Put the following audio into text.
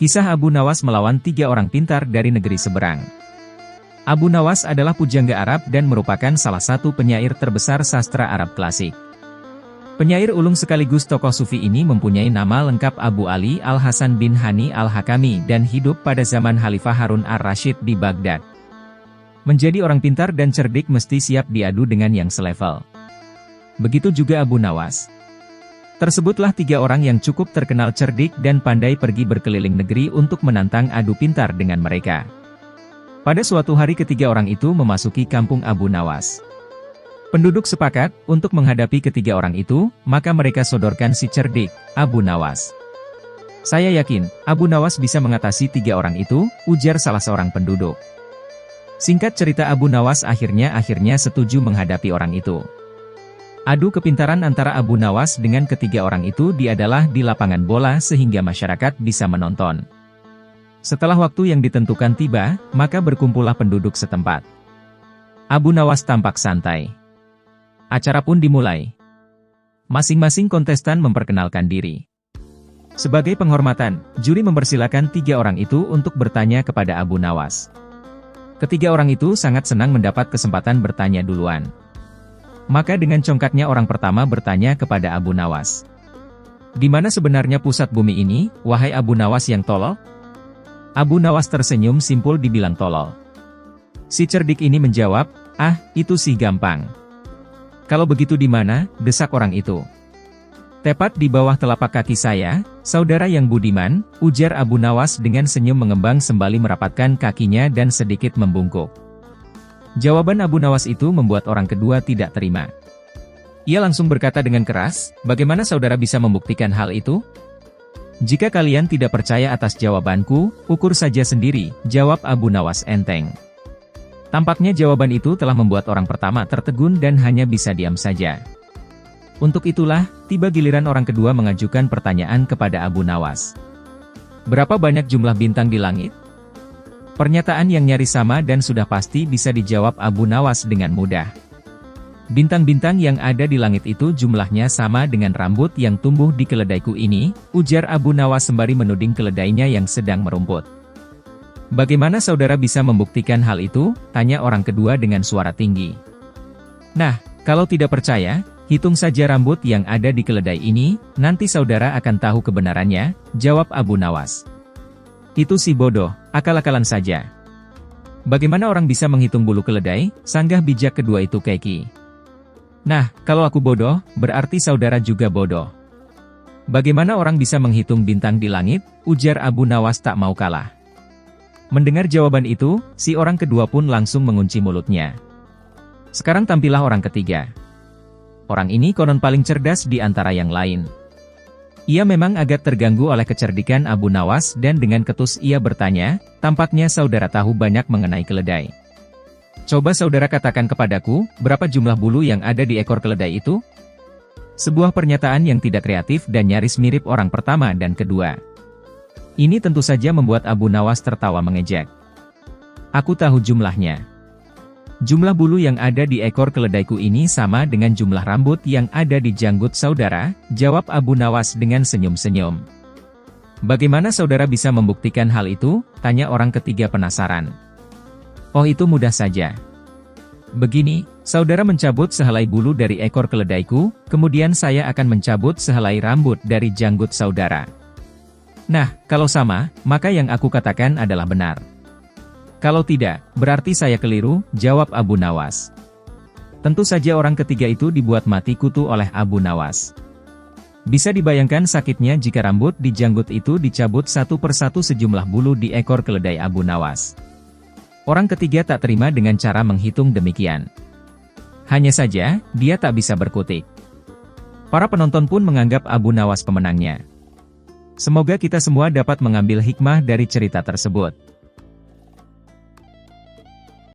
Kisah Abu Nawas melawan 3 orang pintar dari negeri seberang. Abu Nawas adalah pujangga Arab dan merupakan salah satu penyair terbesar sastra Arab klasik. Penyair ulung sekaligus tokoh sufi ini mempunyai nama lengkap Abu Ali Al-Hasan bin Hani Al-Hakami dan hidup pada zaman Khalifah Harun ar-Rasyid di Baghdad. Menjadi orang pintar dan cerdik mesti siap diadu dengan yang selevel. Begitu juga Abu Nawas. Tersebutlah 3 orang yang cukup terkenal cerdik dan pandai pergi berkeliling negeri untuk menantang adu pintar dengan mereka. Pada suatu hari ketiga orang itu memasuki kampung Abu Nawas. Penduduk sepakat untuk menghadapi ketiga orang itu, maka mereka sodorkan si cerdik, Abu Nawas. "Saya yakin, Abu Nawas bisa mengatasi 3 orang itu," ujar salah seorang penduduk. Singkat cerita Abu Nawas akhirnya setuju menghadapi orang itu. Adu kepintaran antara Abu Nawas dengan ketiga orang itu diadalah di lapangan bola sehingga masyarakat bisa menonton. Setelah waktu yang ditentukan tiba, maka berkumpullah penduduk setempat. Abu Nawas tampak santai. Acara pun dimulai. Masing-masing kontestan memperkenalkan diri. Sebagai penghormatan, juri mempersilakan 3 orang itu untuk bertanya kepada Abu Nawas. Ketiga orang itu sangat senang mendapat kesempatan bertanya duluan. Maka dengan congkaknya orang pertama bertanya kepada Abu Nawas. "Di mana sebenarnya pusat bumi ini, wahai Abu Nawas yang tolol?" Abu Nawas tersenyum simpul dibilang tolol. Si cerdik ini menjawab, "Ah, itu sih gampang." "Kalau begitu di mana?" desak orang itu. "Tepat di bawah telapak kaki saya, saudara yang budiman," ujar Abu Nawas dengan senyum mengembang sembali merapatkan kakinya dan sedikit membungkuk. Jawaban Abu Nawas itu membuat orang kedua tidak terima. Ia langsung berkata dengan keras, "Bagaimana saudara bisa membuktikan hal itu?" "Jika kalian tidak percaya atas jawabanku, ukur saja sendiri," jawab Abu Nawas enteng. Tampaknya jawaban itu telah membuat orang pertama tertegun dan hanya bisa diam saja. Untuk itulah, tiba giliran orang kedua mengajukan pertanyaan kepada Abu Nawas. "Berapa banyak jumlah bintang di langit?" Pernyataan yang nyaris sama dan sudah pasti bisa dijawab Abu Nawas dengan mudah. "Bintang-bintang yang ada di langit itu jumlahnya sama dengan rambut yang tumbuh di keledaiku ini," ujar Abu Nawas sembari menuding keledainya yang sedang merumput. "Bagaimana saudara bisa membuktikan hal itu?" tanya orang kedua dengan suara tinggi. "Nah, kalau tidak percaya, hitung saja rambut yang ada di keledai ini, nanti saudara akan tahu kebenarannya," jawab Abu Nawas. "Itu si bodoh, akal-akalan saja. Bagaimana orang bisa menghitung bulu keledai?" sanggah bijak kedua itu keki. "Nah, kalau aku bodoh, berarti saudara juga bodoh. Bagaimana orang bisa menghitung bintang di langit?" ujar Abu Nawas tak mau kalah. Mendengar jawaban itu, si orang kedua pun langsung mengunci mulutnya. Sekarang tampillah orang ketiga. Orang ini konon paling cerdas di antara yang lain. Ia memang agak terganggu oleh kecerdikan Abu Nawas dan dengan ketus ia bertanya, "Tampaknya saudara tahu banyak mengenai keledai. Coba saudara katakan kepadaku, berapa jumlah bulu yang ada di ekor keledai itu?" Sebuah pernyataan yang tidak kreatif dan nyaris mirip orang pertama dan kedua. Ini tentu saja membuat Abu Nawas tertawa mengejek. "Aku tahu jumlahnya. Jumlah bulu yang ada di ekor keledaiku ini sama dengan jumlah rambut yang ada di janggut saudara," jawab Abu Nawas dengan senyum-senyum. "Bagaimana saudara bisa membuktikan hal itu?" tanya orang ketiga penasaran. "Oh, itu mudah saja. Begini, saudara mencabut sehelai bulu dari ekor keledaiku, kemudian saya akan mencabut sehelai rambut dari janggut saudara. Nah, kalau sama, maka yang aku katakan adalah benar. Kalau tidak, berarti saya keliru," jawab Abu Nawas. Tentu saja orang ketiga itu dibuat mati kutu oleh Abu Nawas. Bisa dibayangkan sakitnya jika rambut di janggut itu dicabut satu persatu sejumlah bulu di ekor keledai Abu Nawas. Orang ketiga tak terima dengan cara menghitung demikian. Hanya saja, dia tak bisa berkutik. Para penonton pun menganggap Abu Nawas pemenangnya. Semoga kita semua dapat mengambil hikmah dari cerita tersebut.